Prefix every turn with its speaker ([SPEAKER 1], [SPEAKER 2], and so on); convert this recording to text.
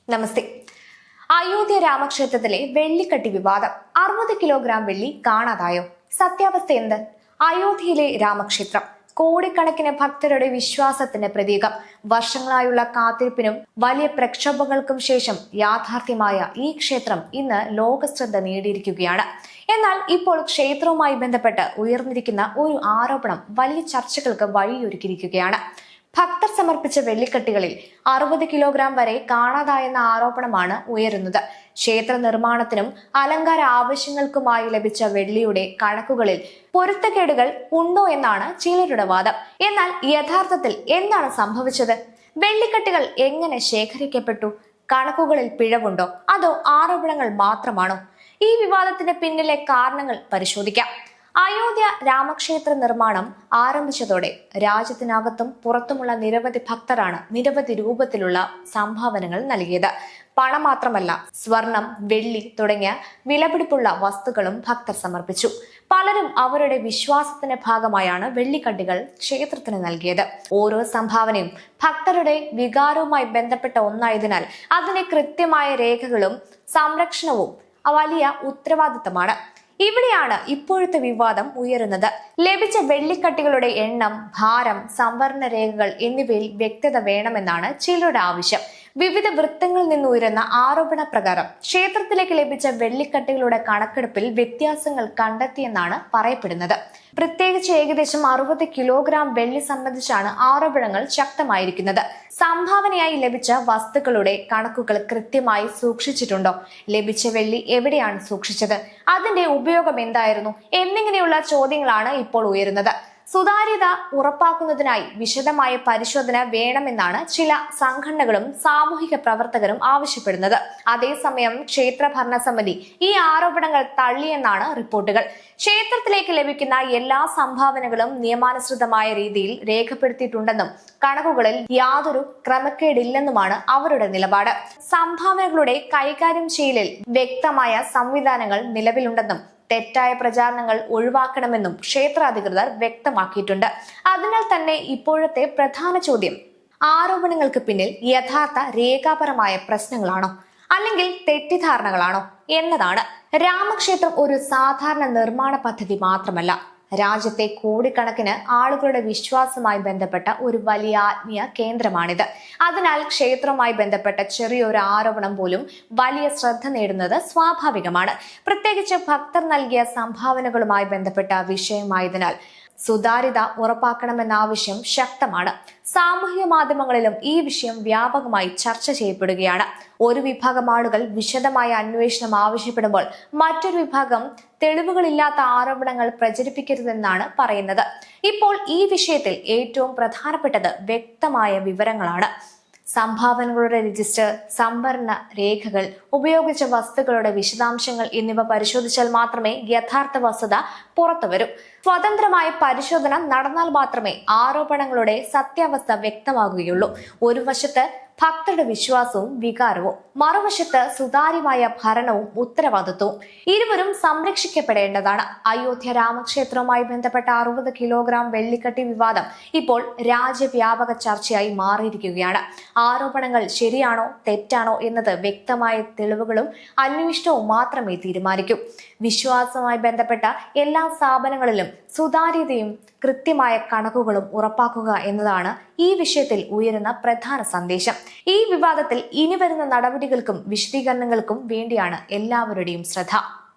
[SPEAKER 1] നമസ്തേ. അയോധ്യ രാമക്ഷേത്രത്തിലെ വെള്ളിക്കട്ടി വിവാദം. 60 കിലോഗ്രാം വെള്ളി കാണാതായോ? സത്യാവസ്ഥ എന്ത്? അയോധ്യയിലെ രാമക്ഷേത്രം കോടിക്കണക്കിന് ഭക്തരുടെ വിശ്വാസത്തിന്റെ പ്രതീകം. വർഷങ്ങളായുള്ള കാത്തിരിപ്പിനും വലിയ പ്രക്ഷോഭങ്ങൾക്കും ശേഷം യാഥാർത്ഥ്യമായ ഈ ക്ഷേത്രം ഇന്ന് ലോകശ്രദ്ധ നേടിയിരിക്കുകയാണ്. എന്നാൽ ഇപ്പോൾ ക്ഷേത്രവുമായി ബന്ധപ്പെട്ട് ഉയർന്നിരിക്കുന്ന ഒരു ആരോപണം വലിയ ചർച്ചകൾക്ക് വഴിയൊരുക്കിയിരിക്കുകയാണ്. ഭക്തർ സമർപ്പിച്ച വെള്ളിക്കട്ടികളിൽ 60 കിലോഗ്രാം വരെ കാണാതായെന്ന ആരോപണമാണ് ഉയരുന്നത്. ക്ഷേത്ര നിർമ്മാണത്തിനും അലങ്കാര ആവശ്യങ്ങൾക്കുമായി ലഭിച്ച വെള്ളിയുടെ കണക്കുകളിൽ പൊരുത്തക്കേടുകൾ ഉണ്ടോ എന്നാണ് ചിലരുടെ വാദം. എന്നാൽ യഥാർത്ഥത്തിൽ എന്താണ് സംഭവിച്ചത്? വെള്ളിക്കട്ടികൾ എങ്ങനെ ശേഖരിക്കപ്പെട്ടു? കണക്കുകളിൽ പിഴവുണ്ടോ, അതോ ആരോപണങ്ങൾ മാത്രമാണോ? ഈ വിവാദത്തിന് പിന്നിലെ കാരണങ്ങൾ പരിശോധിക്കാം. അയോധ്യ രാമക്ഷേത്ര നിർമ്മാണം ആരംഭിച്ചതോടെ രാജ്യത്തിനകത്തും പുറത്തുമുള്ള നിരവധി ഭക്തരാണ് നിരവധി രൂപത്തിലുള്ള സംഭാവനകൾ നൽകിയത്. പണം മാത്രമല്ല, സ്വർണം, വെള്ളി തുടങ്ങിയ വിലപിടിപ്പുള്ള വസ്തുക്കളും ഭക്തർ സമർപ്പിച്ചു. പലരും അവരുടെ വിശ്വാസത്തിന്റെ ഭാഗമായാണ് വെള്ളിക്കട്ടികൾ ക്ഷേത്രത്തിന് നൽകിയത്. ഓരോ സംഭാവനയും ഭക്തരുടെ വികാരവുമായി ബന്ധപ്പെട്ട ഒന്നായതിനാൽ അതിന്റെ കൃത്യമായ രേഖകളും സംരക്ഷണവും വലിയ ഉത്തരവാദിത്തമാണ്. ഇവിടെയാണ് ഇപ്പോഴത്തെ വിവാദം ഉയരുന്നത്. ലഭിച്ച വെള്ളിക്കട്ടികളുടെ എണ്ണം, ഭാരം, സംവരണ രേഖകൾ എന്നിവയിൽ വ്യക്തത വേണമെന്നാണ് ചിലരുടെ ആവശ്യം. വിവിധ വൃത്തങ്ങളിൽ നിന്ന് ഉയരുന്ന ആരോപണ പ്രകാരം ക്ഷേത്രത്തിലേക്ക് ലഭിച്ച വെള്ളിക്കട്ടികളുടെ കണക്കെടുപ്പിൽ വ്യത്യാസങ്ങൾ കണ്ടെത്തിയെന്നാണ് പറയപ്പെടുന്നത്. പ്രത്യേകിച്ച് ഏകദേശം 60 കിലോഗ്രാം വെള്ളി സംബന്ധിച്ചാണ് ആരോപണങ്ങൾ ശക്തമായിരിക്കുന്നത്. സംഭാവനയായി ലഭിച്ച വസ്തുക്കളുടെ കണക്കുകൾ കൃത്യമായി സൂക്ഷിച്ചിട്ടുണ്ടോ? ലഭിച്ച വെള്ളി എവിടെയാണ് സൂക്ഷിച്ചത്? അതിന്റെ ഉപയോഗം എന്തായിരുന്നു? എന്നിങ്ങനെയുള്ള ചോദ്യങ്ങളാണ് ഇപ്പോൾ ഉയരുന്നത്. സുതാര്യത ഉറപ്പാക്കുന്നതിനായി വിശദമായ പരിശോധന വേണമെന്നാണ് ചില സംഘടനകളും സാമൂഹിക പ്രവർത്തകരും ആവശ്യപ്പെടുന്നത്. അതേസമയം ക്ഷേത്ര ഭരണസമിതി ഈ ആരോപണങ്ങൾ തള്ളിയെന്നാണ് റിപ്പോർട്ടുകൾ. ക്ഷേത്രത്തിലേക്ക് ലഭിക്കുന്ന എല്ലാ സംഭാവനകളും നിയമാനുസൃതമായ രീതിയിൽ രേഖപ്പെടുത്തിയിട്ടുണ്ടെന്നും കണക്കുകളിൽ യാതൊരു ക്രമക്കേടില്ലെന്നുമാണ് അവരുടെ നിലപാട്. സംഭാവനകളുടെ കൈകാര്യം ചെയ്യലിൽ വ്യക്തമായ സംവിധാനങ്ങൾ നിലവിലുണ്ടെന്നും തെറ്റായ പ്രചാരണങ്ങൾ ഒഴിവാക്കണമെന്നും ക്ഷേത്ര അധികൃതർ വ്യക്തമാക്കിയിട്ടുണ്ട്. അതിനാൽ തന്നെ ഇപ്പോഴത്തെ പ്രധാന ചോദ്യം, ആരോപണങ്ങൾക്ക് പിന്നിൽ യഥാർത്ഥ രേഖാപരമായ പ്രശ്നങ്ങളാണോ, അല്ലെങ്കിൽ തെറ്റിദ്ധാരണകളാണോ എന്നതാണ്. രാമക്ഷേത്രം ഒരു സാധാരണ നിർമ്മാണ പദ്ധതി മാത്രമല്ല, രാജ്യത്തെ കോടിക്കണക്കിന് ആളുകളുടെ വിശ്വാസവുമായി ബന്ധപ്പെട്ട ഒരു വലിയ ആത്മീയ കേന്ദ്രമാണിത്. അതിനാൽ ക്ഷേത്രവുമായി ബന്ധപ്പെട്ട ചെറിയൊരു ആരോപണം പോലും വലിയ ശ്രദ്ധ നേടുന്നത് സ്വാഭാവികമാണ്. പ്രത്യേകിച്ച് ഭക്തർ നൽകിയ സംഭാവനകളുമായി ബന്ധപ്പെട്ട വിഷയമായതിനാൽ സുതാര്യത ഉറപ്പാക്കണമെന്ന ആവശ്യം ശക്തമാണ്. സാമൂഹിക മാധ്യമങ്ങളിലും ഈ വിഷയം വ്യാപകമായി ചർച്ച ചെയ്യപ്പെടുകയാണ്. ഒരു വിഭാഗം ആളുകൾ വിശദമായ അന്വേഷണം ആവശ്യപ്പെടുമ്പോൾ മറ്റൊരു വിഭാഗം തെളിവുകളില്ലാത്ത ആരോപണങ്ങൾ പ്രചരിപ്പിക്കരുതെന്നാണ് പറയുന്നത്. ഇപ്പോൾ ഈ വിഷയത്തിൽ ഏറ്റവും പ്രധാനപ്പെട്ടത് വ്യക്തമായ വിവരങ്ങളാണ്. സംഭാവനകളുടെ രജിസ്റ്റർ, സംഭരണ രേഖകൾ, ഉപയോഗിച്ച വസ്തുക്കളുടെ വിശദാംശങ്ങൾ എന്നിവ പരിശോധിച്ചാൽ മാത്രമേ യഥാർത്ഥ വസ്തുത പുറത്തുവരൂ. സ്വതന്ത്രമായ പരിശോധന നടന്നാൽ മാത്രമേ ആരോപണങ്ങളുടെ സത്യാവസ്ഥ വ്യക്തമാകുകയുള്ളൂ. ഒരു വശത്ത് ഭക്തരുടെ വിശ്വാസവും വികാരവും, മറുവശത്ത് സുതാര്യമായ ഭരണവും ഉത്തരവാദിത്വവും. ഇരുവരും സംരക്ഷിക്കപ്പെടേണ്ടതാണ്. അയോധ്യ രാമക്ഷേത്രവുമായി ബന്ധപ്പെട്ട 60 കിലോഗ്രാം വെള്ളിക്കട്ടി വിവാദം ഇപ്പോൾ രാജ്യവ്യാപക ചർച്ചയായി മാറിയിരിക്കുകയാണ്. ആരോപണങ്ങൾ ശരിയാണോ തെറ്റാണോ എന്നത് വ്യക്തമായ തെളിവുകളും അന്വേഷണവും മാത്രമേ തീരുമാനിക്കൂ. വിശ്വാസവുമായി ബന്ധപ്പെട്ട എല്ലാ സ്ഥാപനങ്ങളിലും സുതാര്യതയും കൃത്യമായ കണക്കുകളും ഉറപ്പാക്കുക എന്നതാണ് ഈ വിഷയത്തിൽ ഉയരുന്ന പ്രധാന സന്ദേശം. ഈ വിവാദത്തിൽ ഇനി വരുന്ന നടപടികൾക്കും വിശദീകരണങ്ങൾക്കും വേണ്ടിയാണ് എല്ലാവരുടെയും ശ്രദ്ധ.